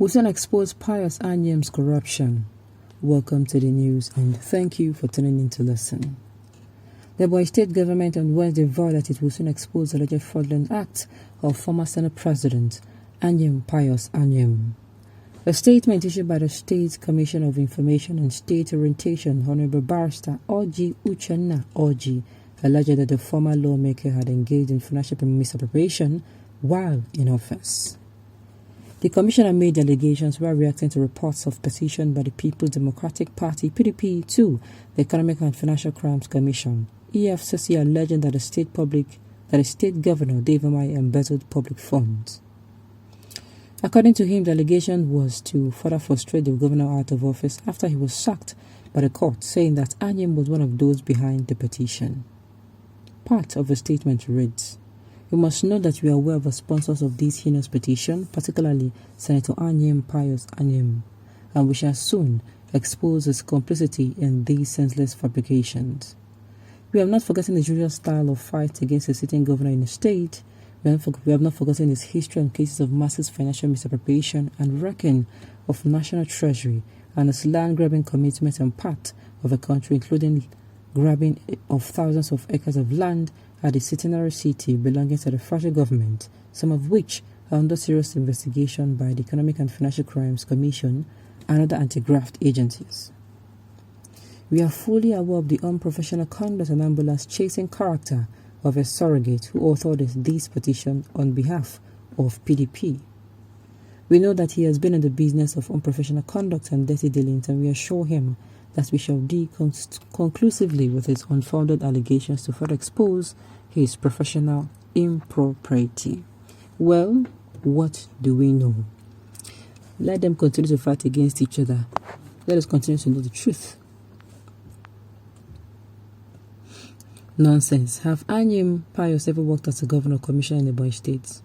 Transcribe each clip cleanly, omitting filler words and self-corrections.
We'll soon expose Pius Anyim's corruption. Welcome to the news and thank you for tuning in to listen. The Ebonyi State government on Wednesday vowed that it will soon expose the alleged fraudulent acts of former Senate President Anyim Pius Anyim. A statement issued by the State Commission of Information and State Orientation, Honorable Barrister Oji Uchenna Oji, alleged that the former lawmaker had engaged in financial misappropriation while in office. The commissioner made allegations while reacting to reports of petition by the People's Democratic Party (PDP) to the Economic and Financial Crimes Commission (EFCC), alleging that the state governor Dave Umahi embezzled public funds. According to him, the allegation was to further frustrate the governor out of office after he was sacked by the court, saying that Anyim was one of those behind the petition. Part of the statement reads, "We must know that we are aware of the sponsors of this heinous petition, particularly Senator Anyim Pius Anyim, and we shall soon expose his complicity in these senseless fabrications. We have not forgotten his usual style of fight against the sitting governor in the state. We have not forgotten his history and cases of massive financial misappropriation and wrecking of national treasury and his land-grabbing commitment and part of the country, including grabbing of thousands of acres of land at the centenary city belonging to the federal government, some of which are under serious investigation by the Economic and Financial Crimes Commission and other anti-graft agencies. We are fully aware of the unprofessional conduct and ambulance-chasing character of a surrogate who authored this petition on behalf of PDP. We know that he has been in the business of unprofessional conduct and dirty dealings, and we assure him that we shall deal conclusively with his unfounded allegations to further expose his professional impropriety." Well, what do we know? Let them continue to fight against each other. Let us continue to know the truth. Nonsense. Have Anyim Pius ever worked as a governor or commissioner in the Ebonyi State?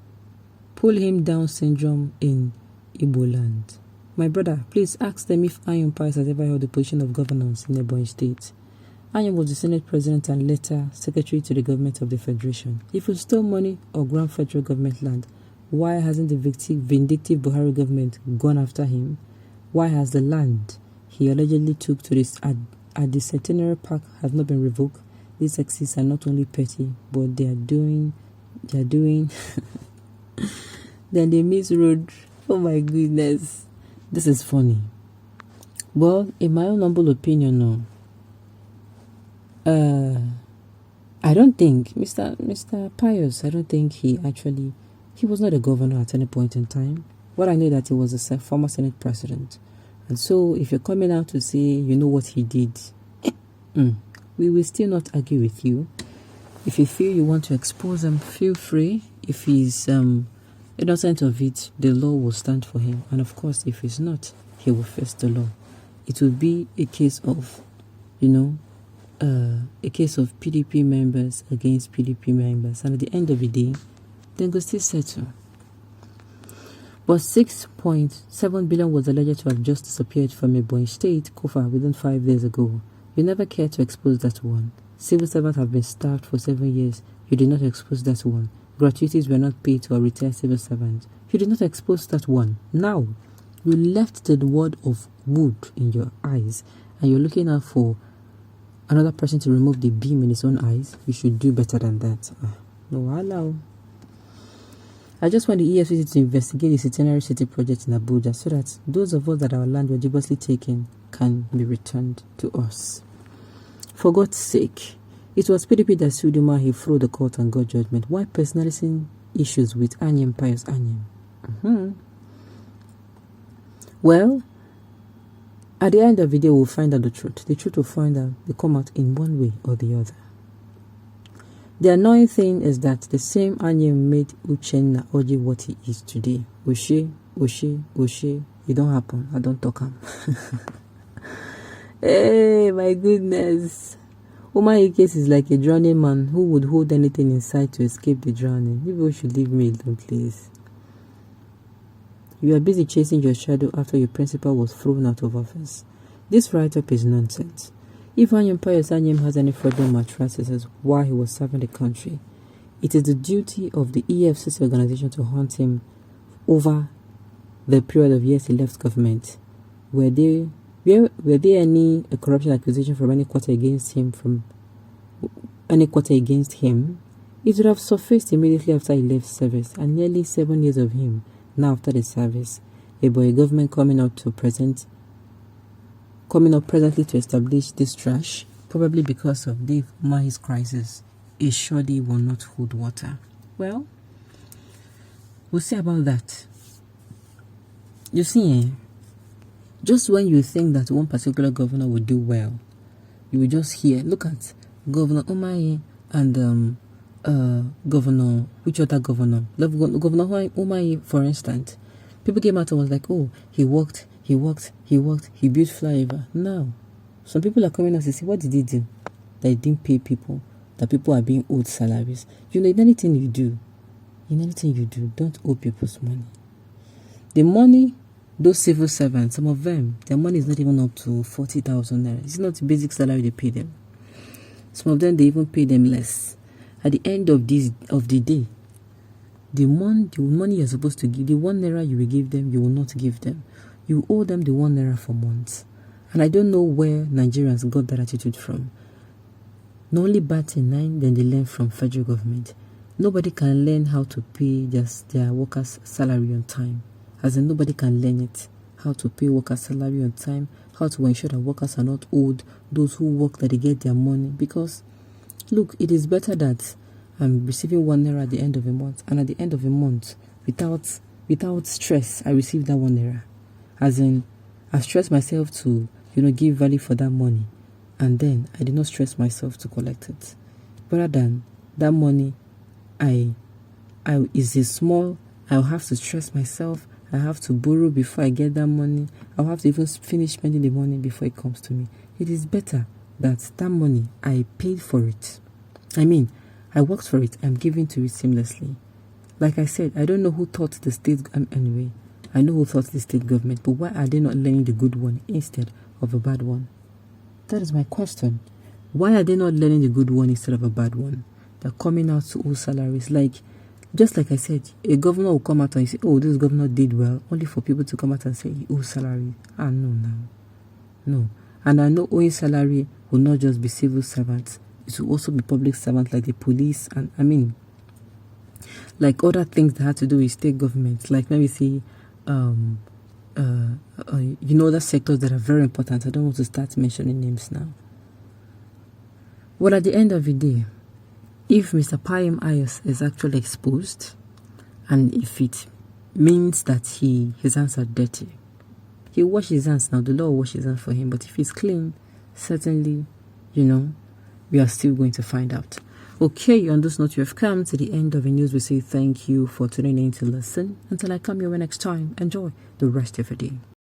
Pull him down syndrome in Igbo land. My brother, please ask them if Anyim Pius has ever held the position of governance in the Ebonyi State. Anyim was the Senate President and later Secretary to the Government of the Federation. If he stole money or ground federal government land, why hasn't the vindictive Buhari government gone after him? Why has the land he allegedly took to this at the Centenary Park has not been revoked? These exes are not only petty, but they are doing then they misroad. Oh my goodness. This is funny. Well, in my own humble opinion, no. I don't think Mr. Pius, I don't think he was not a governor at any point in time. What I know that he was a former Senate President. And so if you're coming out to say you know what he did, we will still not argue with you. If you feel you want to expose him, feel free. If he's innocent of it, the law will stand for him. And of course, if he's not, he will face the law. It will be a case of, a case of PDP members against PDP members. And at the end of the day, then go still settle. But 6.7 billion was alleged to have just disappeared from Ebonyi State Kofa within 5 days ago. You never cared to expose that one. Civil servants have been starved for 7 years. You did not expose that one. Gratuities were not paid to a retired civil servant. You did not expose that one. Now, you left the word of wood in your eyes and you're looking out for another person to remove the beam in his own eyes. You should do better than that. No, allow. I just want the EFCC to investigate the Centenary City project in Abuja so that those of us that our land were dubiously taken can be returned to us. For God's sake, it was PDP that sued Umahi through the court and got judgment. Why personalizing issues with Anyim Pius Anyim? Well, at the end of the day, we'll find out the truth. The truth will find out, they come out in one way or the other. The annoying thing is that the same Anyim made Uchenna Oji what he is today. Oshe, it don't happen. I don't talk him. Hey, my goodness. Umahi case is like a drowning man who would hold anything inside to escape the drowning. People should leave me alone, please. You are busy chasing your shadow after your principal was thrown out of office. This write-up is nonsense. If Anyim Pius Anyim has any fraudulent malpractices while he was serving the country, it is the duty of the EFCC organization to hunt him over the period of years he left government, were there any corruption accusation from any quarter against him? It would have surfaced immediately after he left service, and nearly 7 years of him now after the service. A government coming out presently to establish this trash, probably because of the maize crisis, is surely will not hold water. Well, we'll see about that. You see, just when you think that one particular governor will do well, you will just hear, look at Governor Umahi and Governor, which other governor? Governor Umahi, for instance. People came out and was like, oh, he worked, he built flyover. Now, some people are coming out and say, what did he do? That he didn't pay people, that people are being owed salaries. You know, in anything you do, don't owe people's money. The money, those civil servants, some of them, their money is not even up to 40,000 naira. It's not the basic salary they pay them. Some of them, they even pay them less. At the end of the day, the money you're supposed to give, the 1 naira you will give them, you will not give them. You owe them the 1 naira for months. And I don't know where Nigerians got that attitude from. Not only bad in 9, then they learn from federal government. Nobody can learn how to pay just their workers' salary on time. As in, nobody can learn it. How to pay workers' salary on time, how to ensure that workers are not owed, those who work that they get their money. Because, look, it is better that I'm receiving 1 naira at the end of a month, and at the end of a month, without stress, I receive that 1 naira. As in, I stress myself to, give value for that money, and then I did not stress myself to collect it. Rather than that money, is a small, I'll have to stress myself, I have to borrow before I get that money, I'll have to even finish spending the money before it comes to me. It is better that money, I paid for it. I worked for it, I'm giving to it seamlessly. Like I said, I don't know who taught the state, anyway, I know who taught the state government, but why are they not learning the good one instead of a bad one? That is my question. Why are they not learning the good one instead of a bad one? They're coming out to owe salaries. Just like I said, a governor will come out and say, oh, this governor did well, only for people to come out and say he owes salary. No. And I know owing salary will not just be civil servants. It will also be public servants like the police and like other things that have to do with state governments, like maybe say other sectors that are very important. I don't want to start mentioning names now. Well, at the end of the day, if Mr. Pius is actually exposed, and if it means that his hands are dirty, he'll wash his hands now. The law will wash his hands for him. But if he's clean, certainly, we are still going to find out. Okay, on this note, you have come to the end of the news. We say thank you for tuning in to listen. Until I come your way next time, enjoy the rest of the day.